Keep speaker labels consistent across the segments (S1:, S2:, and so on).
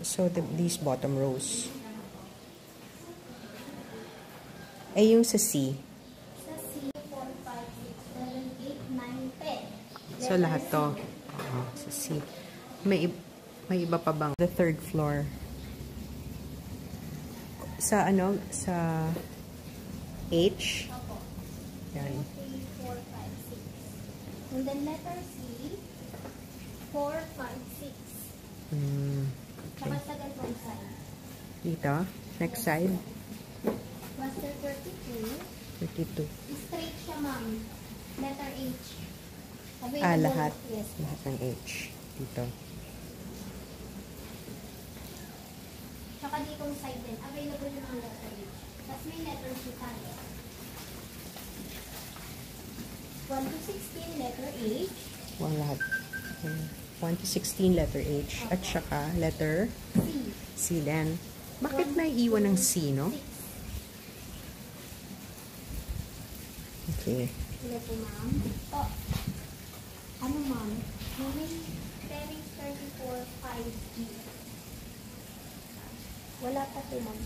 S1: So, these bottom rows. Eh, yung sa C.
S2: Sa C, 4, 5, 6, 7, 8, 9, 10.
S1: So, lahat to. Sa C. May iba pa bang? The third floor. Sa ano? Sa H.
S2: Opo.
S1: Yan.
S2: 3, 4, 5, 6. And then letter C, 4, 5, 6.
S1: Okay.
S2: Sa ganitong side.
S1: Dito. Next side.
S2: Master 32.
S1: 32.
S2: Straight siya, ma'am. Letter H.
S1: Lahat.
S2: Yes.
S1: Lahat ng H. Dito.
S2: Tsaka ditong side din. Available yung mga letter H. Tapos may letter C tayo. 1 to 16, letter H.
S1: Lahat. 1 to 16, letter H. At saka, letter C din. Bakit naiiwan ng C, no? Okay.
S2: Sila po, ma'am. Ano, ma'am? May pairing 34, 5D. Wala pa po, ma'am.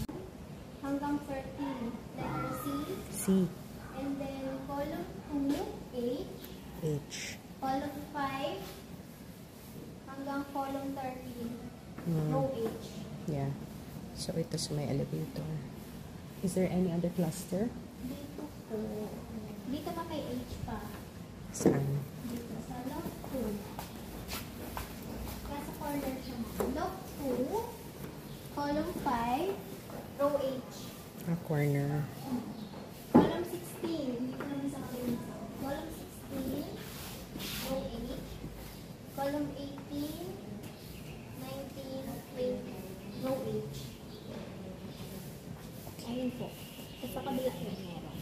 S2: Hanggang 13, letter C.
S1: C.
S2: And then, column 2, H.
S1: H.
S2: Column 5, hanggang column 13, row H.
S1: Yeah. So, ito sa may elevator. Is there any other cluster?
S2: Dito po. Dito pa kay H pa.
S1: Saan?
S2: Dito sa loft 2. Nasa corner siya, ma'am. Loft 2, column 5, row H.
S1: Corner.
S2: Column 16, dito naman sa kabilang. Column 16, row H. Column 18, 19, 20, row H. Ayun po. Tapos sa kabila rin meron.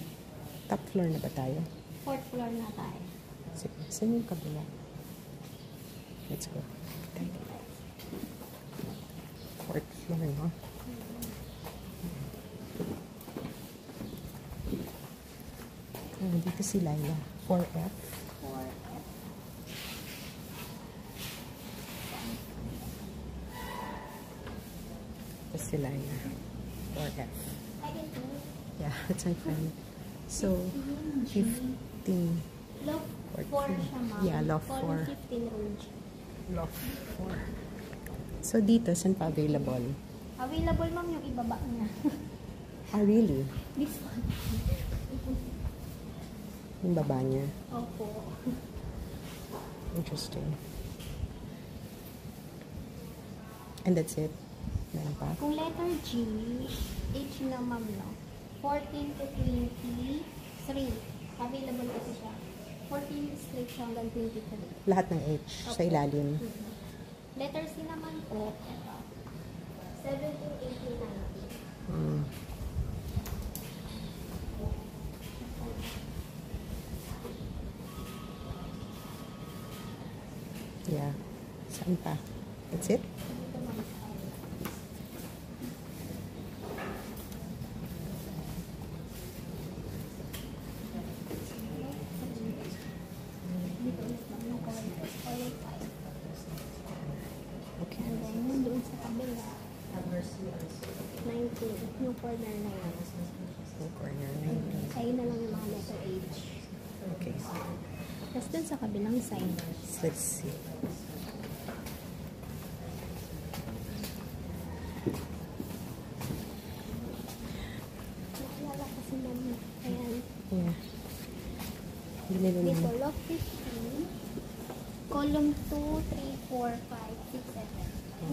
S1: Top floor na ba tayo?
S2: 4th floor na tayo.
S1: Sige. Saan yung kabila? Let's go. 4th floor, no? Dito si Laila. 4F.
S2: 4F.
S1: Dito si Laila. 4F.
S2: Ayun po.
S1: Yeah, that's my friend. So, 15.
S2: Loft 4 siya, ma'am.
S1: Yeah, loft 4.
S2: Column 15 row G.
S1: Loft 4. So, dito, saan pa available?
S2: Available, ma'am, yung ibaba niya.
S1: Really?
S2: This one.
S1: Yung baba niya.
S2: Opo.
S1: Interesting. And that's it? Meron pa?
S2: Kung letter G, H na, ma'am, no? 14 to 23. Available kasi siya. 14 straight siya hanggang 23.
S1: Lahat ng H sa ilalim.
S2: Letter C naman po, ito. 17, 18, 19.
S1: Mm. Yeah. Saan pa? That's it?
S2: Dito, ma'am. Dito ulit, ma'am, yung column 5.
S1: Okay.
S2: And then, yun doon sa kabila. 19. Yung corner na yun.
S1: So, corner 19.
S2: Ayun na lang yung mga letter H.
S1: Okay.
S2: Tapos dun sa kabilang side.
S1: Let's see.
S2: Nakalala kasi ma'am. Ayan.
S1: Yeah. Binili
S2: Dito,
S1: naman.
S2: loft 15. Column 2, 3, 4, 5, 6, 7.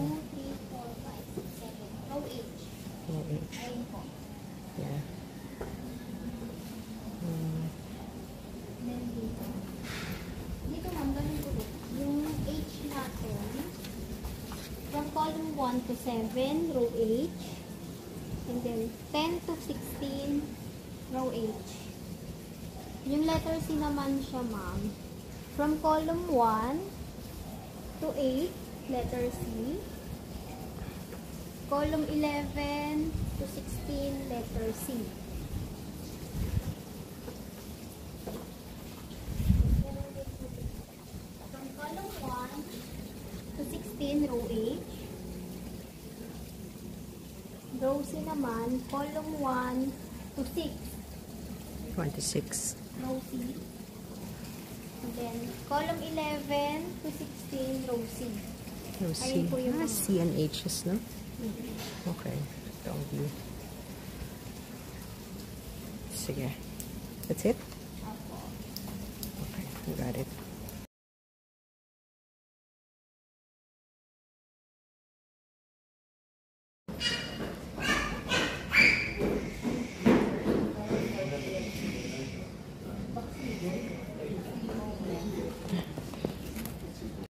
S2: 2, 3, 4, 5, 6, 7. Row H.
S1: Yung H.
S2: Ayun po.
S1: Yeah.
S2: Then dito. Dito ma'am, ganun po. Yung H natin. From column 1 to 7, row H. And then 10 to 16, row H. Yung letter C naman siya, ma'am. From column 1 to 8, letter C. Column 11 to 16, letter C. From column 1 to 16, row H. Row C naman, column 1 to 6.
S1: 1 to 6.
S2: Row C. And then, column 11 to 16, row C.
S1: Row C.
S2: Ayun po yung mga-
S1: C and H's, no?
S2: Mhm.
S1: Okay. Ito ang view. Sige. That's it?
S2: Opo.
S1: Okay. We got it.